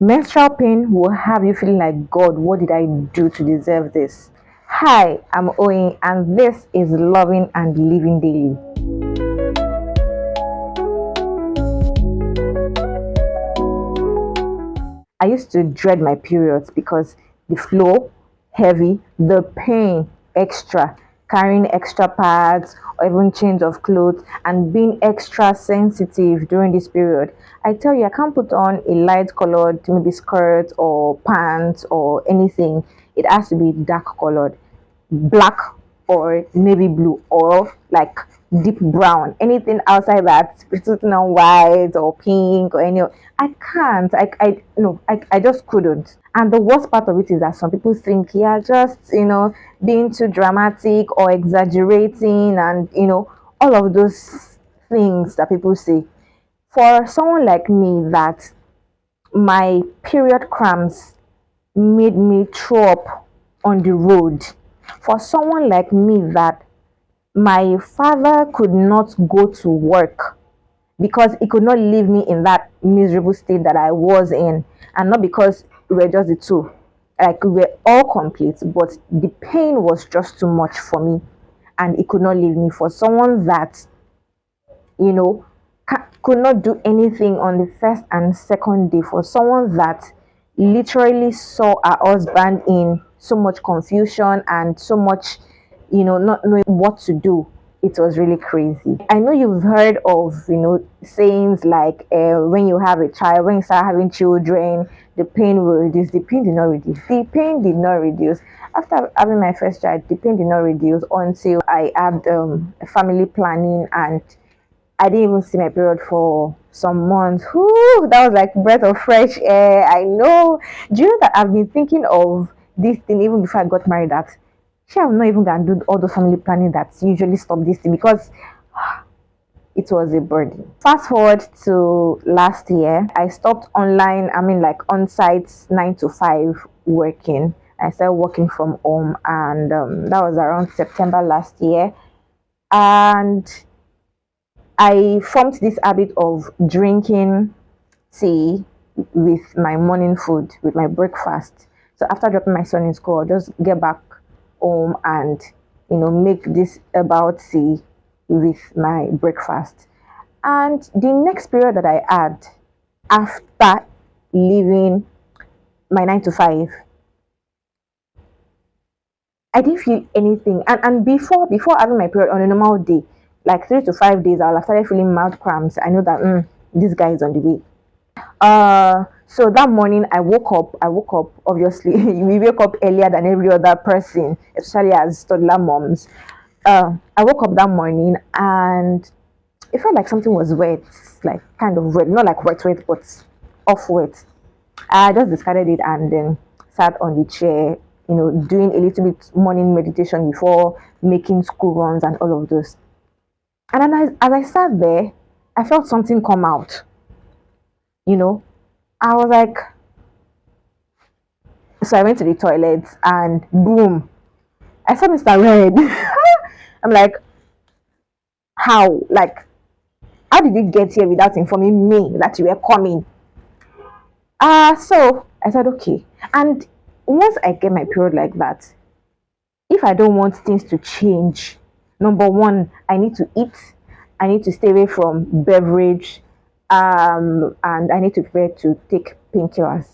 Menstrual pain will have you feeling like, God, what did I do to deserve this? Hi, I'm Owen, and this is Loving and Living Daily. I used to dread my periods because the flow heavy, the pain extra, carrying extra pads or even change of clothes and being extra sensitive during this period. I tell you, I can't put on a light colored maybe skirt or pants or anything. It has to be dark colored, black or navy blue or like deep brown. Anything outside that, putting on white or pink or any, I can't. I no, I just couldn't. And the worst part of it is that some people think, yeah, just being too dramatic or exaggerating, and all of those things that people say. For someone like me, that my period cramps made me throw up on the road. For someone like me, that my father could not go to work because he could not leave me in that miserable state that I was in, and not because we were just the two. Like, we were all complete, but the pain was just too much for me, and he could not leave me. For someone that you know could not do anything on the first and second day, for someone that literally saw her husband in so much confusion and so much not knowing what to do, it was really crazy. I know you've heard of sayings like, when you have a child, when you start having children, the pain will reduce. The pain did not reduce. The pain did not reduce. After having my first child, the pain did not reduce until I had family planning, and I didn't even see my period for some months. Whew, that was like breath of fresh air. I know. Do you know that I've been thinking of this thing even before I got married? That I'm not even gonna do all the family planning that usually stop this thing, because it was a burden. Fast forward to last year, I stopped online. I mean, like on-site 9 to 5 working. I started working from home, and that was around September last year. And I formed this habit of drinking tea with my morning food, with my breakfast. So after dropping my son in school, I'll just get back home and make this about tea with my breakfast. And the next period that I had after leaving my 9 to 5, I didn't feel anything. And before having my period on a normal day, like 3 to 5 days, I'll have started feeling mouth cramps. I know that this guy is on the way. So that morning I woke up obviously. We wake up earlier than every other person, especially as toddler moms. I woke up that morning and it felt like something was wet, like kind of wet, not like wet, but off wet. I just discarded it and then sat on the chair, doing a little bit morning meditation before making school runs and all of those. And then as I sat there, I felt something come out. I was like, so I went to the toilet and boom, I saw Mr. Red. I'm like, how? Like, how did you get here without informing me that you were coming? So I said, okay. And once I get my period like that, if I don't want things to change, number one, I need to eat. I need to stay away from beverage, and I need to prepare to take painkillers.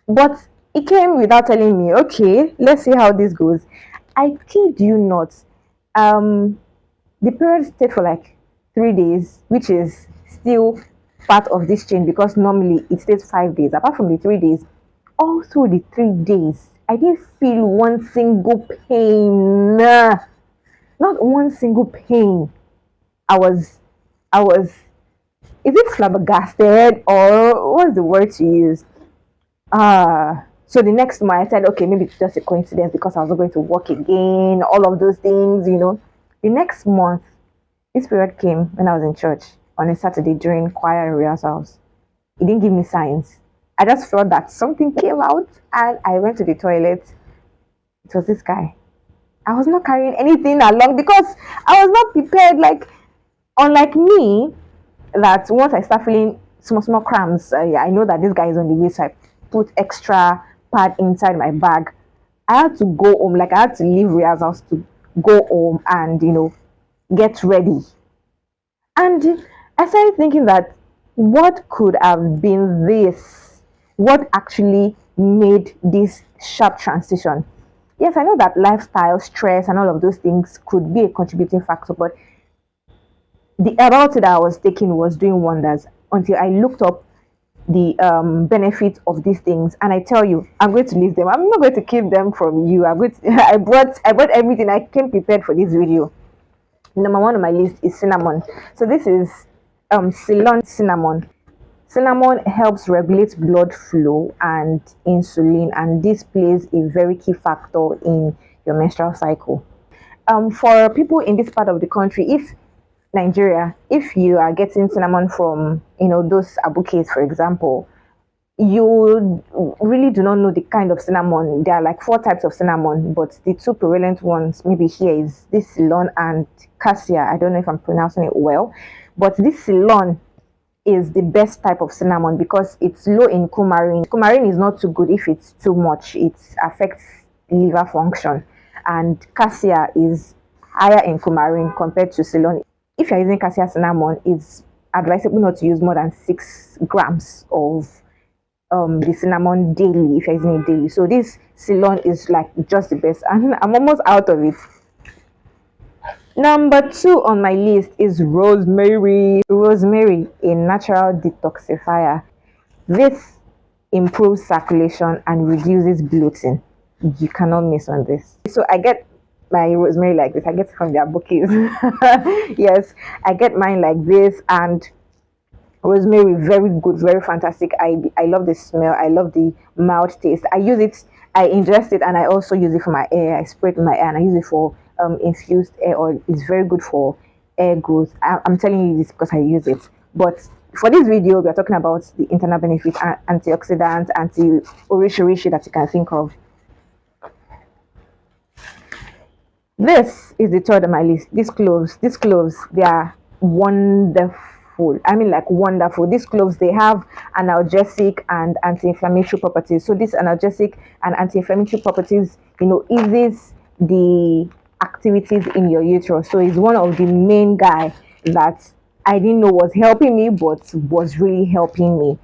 But it came without telling me, okay, let's see how this goes. I kid you not. Um, the period stayed for like 3 days, which is still part of this change because normally it stays 5 days. Apart from the 3 days, all through the 3 days, I didn't feel one single pain. Not one single pain. I was, is it flabbergasted or what's the word to use? So the next month I said, okay, maybe it's just a coincidence because I was not going to work again, all of those things. The next month, this period came when I was in church on a Saturday during choir and rehearsals. It didn't give me signs. I just felt that something came out and I went to the toilet. It was this guy. I was not carrying anything along because I was not prepared. Like, unlike me, that once I start feeling small cramps. Yeah, I know that this guy is on the way, so I put extra pad inside my bag. I had to go home, like I had to leave Ria's house to go home and get ready. And I started thinking that what could have been this? What actually made this sharp transition? Yes, I know that lifestyle, stress, and all of those things could be a contributing factor, but the about that I was taking was doing wonders until I looked up the benefits of these things. And I tell you, I'm going to list them. I'm not going to keep them from you. I'm going to, I brought everything. I came prepared for this video. Number one on my list is cinnamon. So this is Ceylon cinnamon. Cinnamon helps regulate blood flow and insulin, and this plays a very key factor in your menstrual cycle. For people in this part of the country, if Nigeria, if you are getting cinnamon from those abukes, for example, you really do not know the kind of cinnamon. There are like four types of cinnamon, but the two prevalent ones maybe here is this Ceylon and Cassia. I don't know if I'm pronouncing it well, but this Ceylon is the best type of cinnamon because it's low in coumarin. Coumarin is not too good if it's too much. It affects liver function, and Cassia is higher in coumarin compared to Ceylon. If you're using Cassia cinnamon, it's advisable not to use more than 6 grams of the cinnamon daily if you're using it daily. So this Ceylon is like just the best, and I'm almost out of it. Number 2 on my list is rosemary. Rosemary, a natural detoxifier. This improves circulation and reduces bloating. You cannot miss on this. So I get my rosemary like this. I get it from their bouquets. Yes, I get mine like this. And rosemary, very good, very fantastic. I love the smell. I love the mild taste. I use it, I ingest it, and I also use it for my hair. I spray it in my hair, and I use it for infused hair oil. It's very good for hair growth. I'm telling you this because I use it. But for this video, we are talking about the internal benefits, antioxidants, anti-orishi that you can think of. This is the third on my list. These cloves, they are wonderful. I mean, like wonderful. These cloves, they have analgesic and anti-inflammatory properties. So this analgesic and anti-inflammatory properties, eases the activities in your uterus. So it's one of the main guy that I didn't know was helping me, but was really helping me.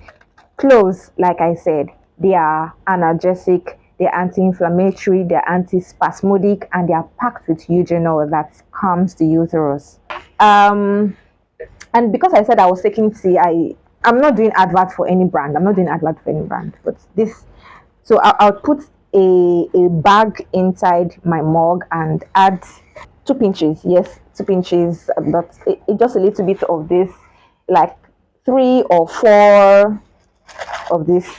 Cloves, like I said, they are analgesic, they're anti-inflammatory, they're anti-spasmodic, and they are packed with eugenol that calms the uterus. And because I said I was taking tea, I'm not doing advert for any brand. But this, so I'll put a bag inside my mug and add 2 pinches. Yes, 2 pinches. But just a little bit of this, like 3 or 4 of this,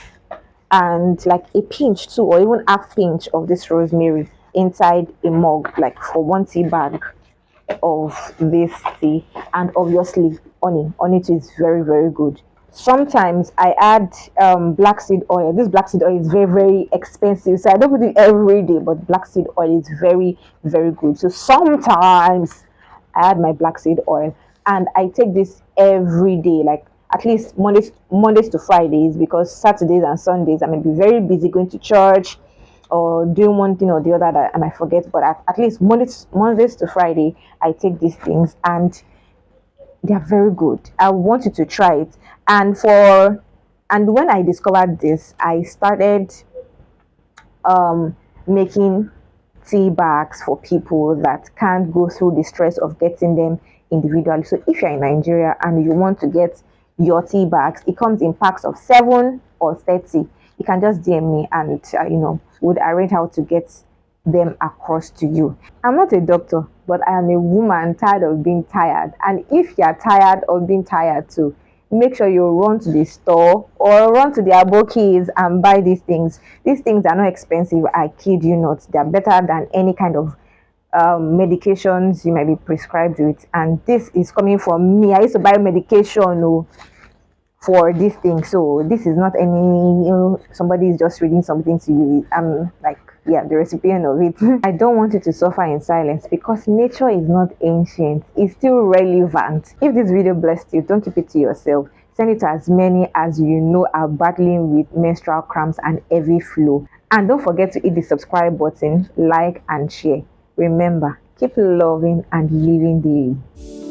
and like a pinch too, or even half pinch of this rosemary inside a mug, like for 1 tea bag of this tea. And obviously honey too is very, very good. Sometimes I add black seed oil. This black seed oil is very, very expensive, so I don't put it every day, but black seed oil is very, very good. So sometimes I add my black seed oil, and I take this every day, like at least Mondays to Fridays, because Saturdays and Sundays I may be very busy going to church or doing one thing or the other that I might forget. But at least Mondays to Friday, I take these things, and they are very good. I want you to try it. And when I discovered this, I started making tea bags for people that can't go through the stress of getting them individually. So if you're in Nigeria and you want to get your tea bags, it comes in packs of 7 or 30. You can just DM me, and would arrange how to get them across to you. I'm not a doctor, but I am a woman tired of being tired. And if you're tired of being tired too, make sure you run to the store or run to the abokies and buy these things. These things are not expensive, I kid you not. They're better than any kind of medications you might be prescribed with. And this is coming from me. I used to buy medication for this thing, so this is not any somebody is just reading something to you. I'm like, yeah, the recipient of it. I don't want you to suffer in silence, because nature is not ancient, it's still relevant. If this video blessed you, don't keep it to yourself. Send it to as many as you know are battling with menstrual cramps and heavy flow. And don't forget to hit the subscribe button, like and share. Remember, keep loving and living daily.